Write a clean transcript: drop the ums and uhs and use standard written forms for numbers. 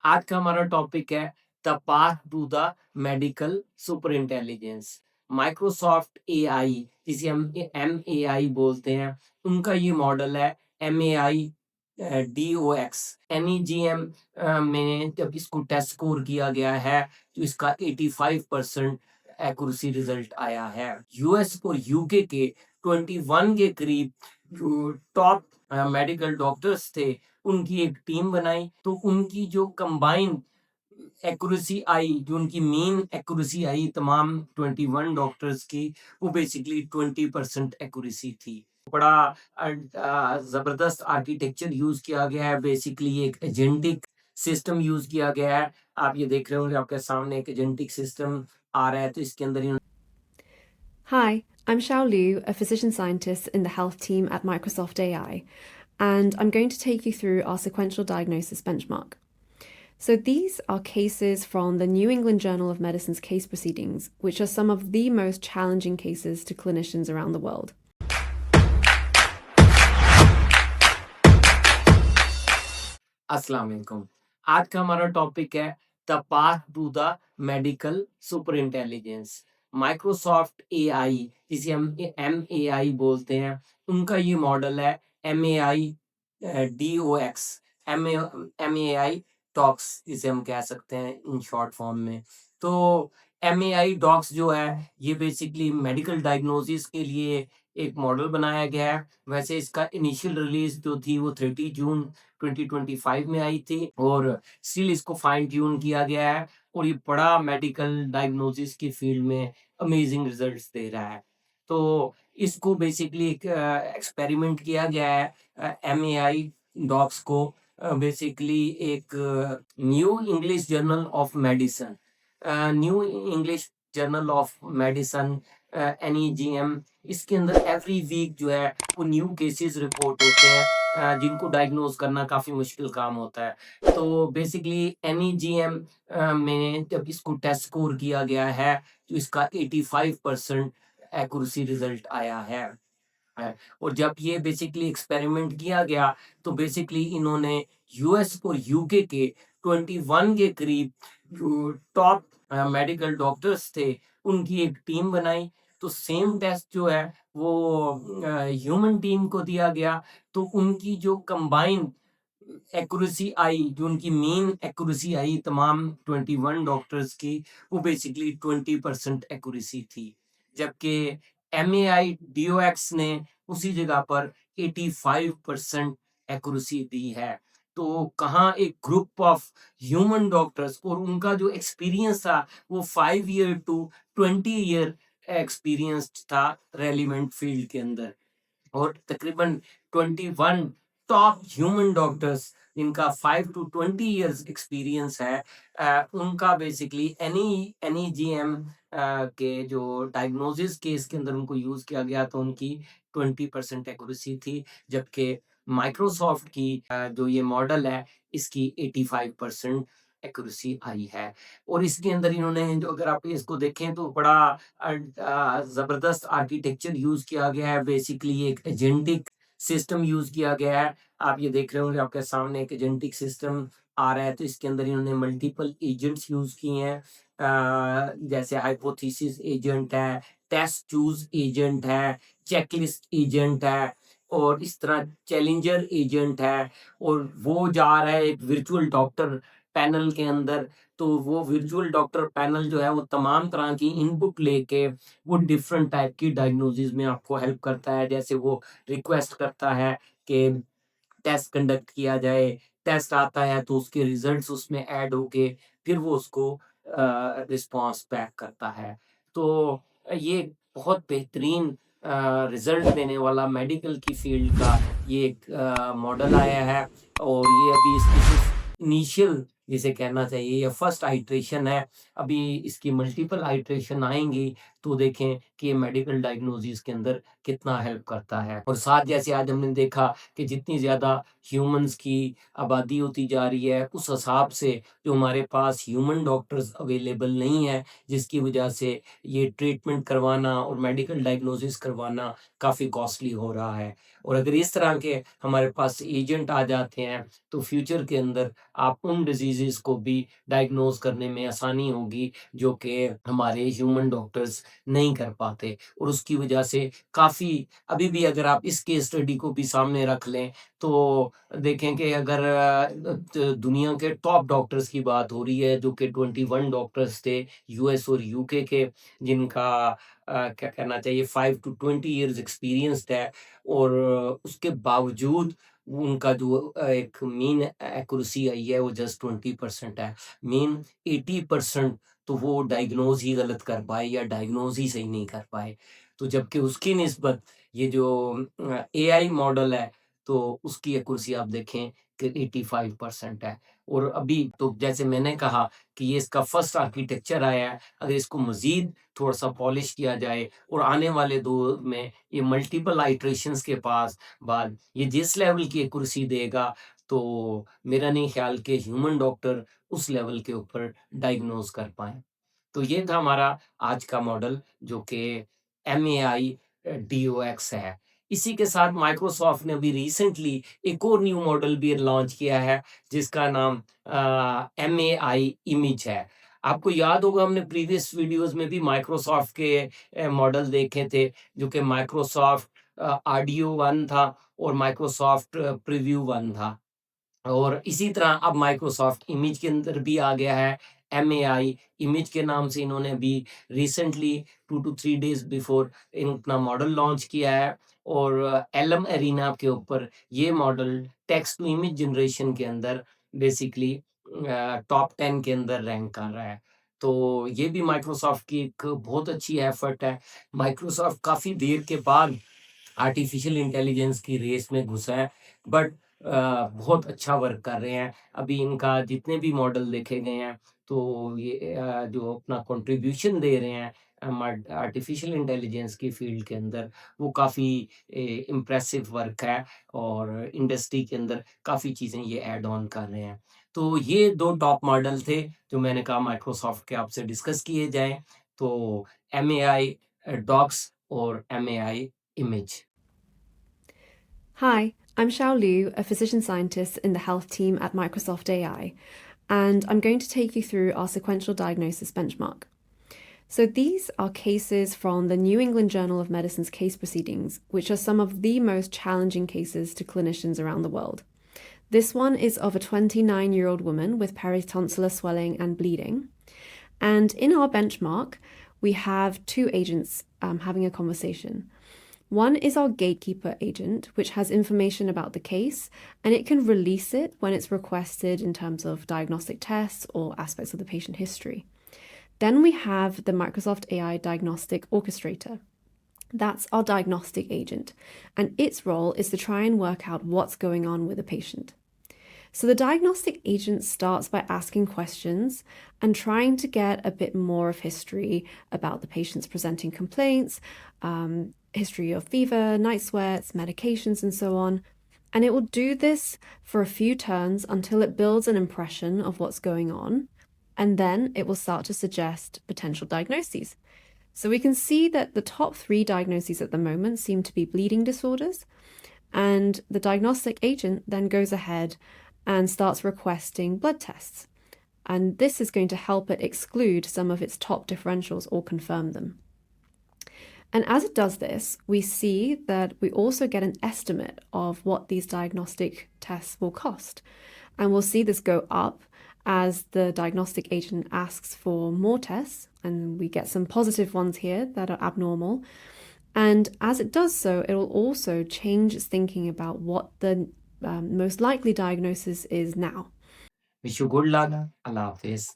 आज का हमारा टॉपिक है the path to the medical super intelligence. Microsoft AI, जिसे हम एम ए आई बोलते हैं, उनका ये मॉडल है MAI DOX। NEGM में जब इसको टेस्ट स्कोर किया गया है तो इसका 85% एक्यूरेसी रिजल्ट आया है। यूएस और यूके के 21 के करीब जो टॉप मेडिकल डॉक्टर्स थे, उनकी एक टीम बनाई तो उनकी जो कंबाइंड एक्यूरेसी आई, जो उनकी मीन एक्यूरेसी आई तमाम 21 डॉक्टर्स की, वो बेसिकली 20% एक्यूरेसी थी। बड़ा जबरदस्त आर्किटेक्चर यूज किया गया है। बेसिकली एक एजेंटिक सिस्टम यूज किया गया है। आप ये देख रहे होंगे, आपके सामने एक एजेंटिक सिस्टम आ रहा है, तो इसके अंदर Hi, I'm Xiao Liu, a physician scientist in the health team at Microsoft AI, and I'm going to take you through our sequential diagnosis benchmark. So, these are cases from the New England Journal of Medicine's case proceedings, which are some of the most challenging cases to clinicians around the world. अस्सलाम वालेकुम। आज का हमारा topic है the path to the medical super intelligence. Microsoft AI, जिसे हम MAI बोलते हैं, उनका ये मॉडल है MAI DOX। MAI टॉक्स जिसे हम कह सकते हैं इन शॉर्ट फॉर्म में। तो MAI डॉक्स जो है, ये बेसिकली मेडिकल डायग्नोसिस के लिए एक मॉडल बनाया गया है। वैसे इसका इनिशियल रिलीज जो थी वो 30 जून 2025 में आई थी, और स्टिल इसको फाइन ट्यून किया गया है, और ये बड़ा मेडिकल डायग्नोसिस की फील्ड में अमेजिंग रिजल्ट्स दे रहा है। तो इसको बेसिकली एक एक्सपेरिमेंट किया गया है। MAI डॉक्स को बेसिकली एक new English journal of medicine new English journal of medicine NEGM, इसके अंदर एवरी वीक जो है वो न्यू केसेस रिपोर्ट होते हैं, जिनको डायग्नोज करना काफ़ी मुश्किल काम होता है। तो बेसिकली NEGM में जब इसको टेस्ट स्कोर किया गया है तो इसका 85% एक्यूरेसी रिजल्ट आया है। और जब ये बेसिकली एक्सपेरिमेंट किया गया तो बेसिकली इन्होंने यूएस और यूके के 21 के करीब जो टॉप मेडिकल डॉक्टर्स थे, उनकी एक टीम बनाई। तो सेम टेस्ट जो है वो ह्यूमन टीम को दिया गया, तो उनकी जो कंबाइंड एक्यूरेसी आई, जो उनकी मीन एक्यूरेसी आई तमाम 21 डॉक्टर्स की, वो बेसिकली 20% एक्यूरेसी थी। जबकि MAI DOX ने उसी जगह पर 85% एक्यूरेसी दी है। तो कहाँ एक ग्रुप ऑफ ह्यूमन डॉक्टर्स और उनका जो एक्सपीरियंस था वो 5 ईयर टू 20 ईयर एक्सपीरियंस्ड था रेलिवेंट फील्ड के अंदर। और तकरीबन 21 टॉप ह्यूमन डॉक्टर्स जिनका 5 टू 20 इयर्स एक्सपीरियंस है, उनका बेसिकली NEGM के जो डायग्नोसिस केस के अंदर उनको यूज किया गया तो उनकी 20% एक्यूरेसी थी। जबकि माइक्रोसॉफ्ट की जो ये मॉडल है, इसकी 85% एक्यूरेसी आई है। और इसके अंदर इन्होंने, जो अगर आप इसको देखें तो बड़ा जबरदस्त आर्किटेक्चर यूज किया गया है। बेसिकली एक एजेंटिक सिस्टम यूज किया गया है। आप ये देख रहे होंगे, आपके सामने एक एजेंटिक सिस्टम आ रहा है, तो इसके अंदर इन्होंने मल्टीपल एजेंट्स यूज किए हैं। जैसे हाइपोथेसिस एजेंट है, टेस्ट चूज एजेंट है, चेकलिस्ट एजेंट है, और इस तरह चैलेंजर एजेंट है। और वो जा रहा है एक वर्चुअल डॉक्टर पैनल के अंदर। तो वो वर्चुअल डॉक्टर पैनल जो है वो तमाम तरह की इनपुट लेके वो डिफरेंट टाइप की डायग्नोसिस में आपको हेल्प करता है। जैसे वो रिक्वेस्ट करता है कि टेस्ट कंडक्ट किया जाए, टेस्ट आता है तो उसके रिजल्ट्स उसमें ऐड होके फिर वो उसको रिस्पॉन्स बैक करता है। तो ये बहुत बेहतरीन रिजल्ट देने वाला मेडिकल की फील्ड का ये एक मॉडल आया है। और ये अभी इसकी सिर्फ इनिशियल जिसे कहना चाहिए या फर्स्ट आइट्रेशन है। अभी इसकी मल्टीपल आइट्रेशन आएंगी तो देखें कि ये मेडिकल डायग्नोसिस के अंदर कितना हेल्प करता है। और साथ जैसे आज हमने देखा कि जितनी ज़्यादा ह्यूमंस की आबादी होती जा रही है, उस हिसाब से जो हमारे पास ह्यूमन डॉक्टर्स अवेलेबल नहीं है, जिसकी वजह से ये ट्रीटमेंट करवाना और मेडिकल डायग्नोसिस करवाना काफ़ी कॉस्टली हो रहा है। और अगर इस तरह के हमारे पास एजेंट आ जाते हैं तो फ्यूचर के अंदर आप उन डिजीज़ डिजीज को भी डायग्नोज करने में आसानी होगी, जो कि हमारे ह्यूमन डॉक्टर्स नहीं कर पाते। और उसकी वजह से काफ़ी, अभी भी अगर आप इस केस स्टडी को भी सामने रख लें तो देखें कि अगर दुनिया के टॉप डॉक्टर्स की बात हो रही है, जो कि 21 डॉक्टर्स थे यूएस और यूके के, जिनका क्या कहना चाहिए 5 to 20 years एक्सपीरियंस्ड है, और उसके बावजूद उनका जो एक मीन एक्यूरेसी आई है वो जस्ट 20% है। मीन 80% तो वो डायग्नोज ही गलत कर पाए या डायग्नोज ही सही नहीं कर पाए। तो जबकि उसकी निस्बत ये जो एआई मॉडल है, तो उसकी एक्यूरेसी आप देखें कि 85% है। और अभी तो जैसे मैंने कहा कि ये इसका फर्स्ट आर्किटेक्चर आया है, अगर इसको मज़ीद थोड़ा-सा पॉलिश किया जाए और आने वाले दौर में ये मल्टीपल आइटरेशंस के बाद ये जिस लेवल की एक्यूरेसी देगा, तो मेरा नहीं ख्याल कि ह्यूमन डॉक्टर उस लेवल के ऊपर डायग्नोज़ कर पाएँ। तो ये था हमारा आज का मॉडल, जो कि एमएआई डीओएक्स है। इसी के साथ माइक्रोसॉफ्ट ने अभी रिसेंटली एक और न्यू मॉडल भी लॉन्च किया है, जिसका नाम एमएआई इमेज है। आपको याद होगा, हमने प्रीवियस वीडियोज़ में भी माइक्रोसॉफ्ट के मॉडल देखे थे, जो कि माइक्रोसॉफ्ट ऑडियो 1 था और माइक्रोसॉफ्ट प्रीव्यू 1 था। और इसी तरह अब माइक्रोसॉफ्ट इमेज के अंदर भी आ गया है एमएआई इमेज के नाम से। इन्होंने अभी रिसेंटली 2 to 3 days बिफोर अपना मॉडल लॉन्च किया है, और एलएम एरिना के ऊपर ये model text to image generation के अंदर बेसिकली टॉप 10 के अंदर रैंक कर रहा है। तो ये भी माइक्रोसॉफ्ट की एक बहुत अच्छी एफर्ट है। माइक्रोसॉफ्ट काफ़ी देर के बाद आर्टिफिशियल इंटेलिजेंस की रेस में घुसा है, बट बहुत अच्छा वर्क कर रहे हैं। अभी इनका जितने भी मॉडल देखे गए हैं, तो ये जो अपना कंट्रीब्यूशन दे रहे हैं आर्टिफिशियल इंटेलिजेंस की फील्ड के अंदर, वो काफ़ी इम्प्रेसिव वर्क है, और इंडस्ट्री के अंदर काफ़ी चीज़ें ये ऐड ऑन कर रहे हैं। तो ये 2 टॉप मॉडल थे जो मैंने कहा माइक्रोसॉफ्ट के आपसे डिस्कस किए जाएँ। तो एमएआई डॉक्स और MAI image. Hi, I'm Xiao Liu, a physician scientist in the health team at Microsoft AI, and I'm going to take you through our sequential diagnosis benchmark. So these are cases from the New England Journal of Medicine's case proceedings, which are some of the most challenging cases to clinicians around the world. This one is of a 29-year-old woman with peritonsillar swelling and bleeding. And in our benchmark, we have two agents having a conversation. One is our gatekeeper agent, which has information about the case, and it can release it when it's requested in terms of diagnostic tests or aspects of the patient history. Then we have the Microsoft AI Diagnostic Orchestrator. That's our diagnostic agent, and its role is to try and work out what's going on with a patient. So the diagnostic agent starts by asking questions and trying to get a bit more of history about the patient's presenting complaints, history of fever, night sweats, medications, and so on. And it will do this for a few turns until it builds an impression of what's going on. And then it will start to suggest potential diagnoses. So we can see that the top 3 diagnoses at the moment seem to be bleeding disorders. And the diagnostic agent then goes ahead and starts requesting blood tests. And this is going to help it exclude some of its top differentials or confirm them. And as it does this, we see that we also get an estimate of what these diagnostic tests will cost. And we'll see this go up as the diagnostic agent asks for more tests, and we get some positive ones here that are abnormal. And as it does so, it will also change its thinking about what the most likely diagnosis is now. Wish you good luck. Allah Hafiz.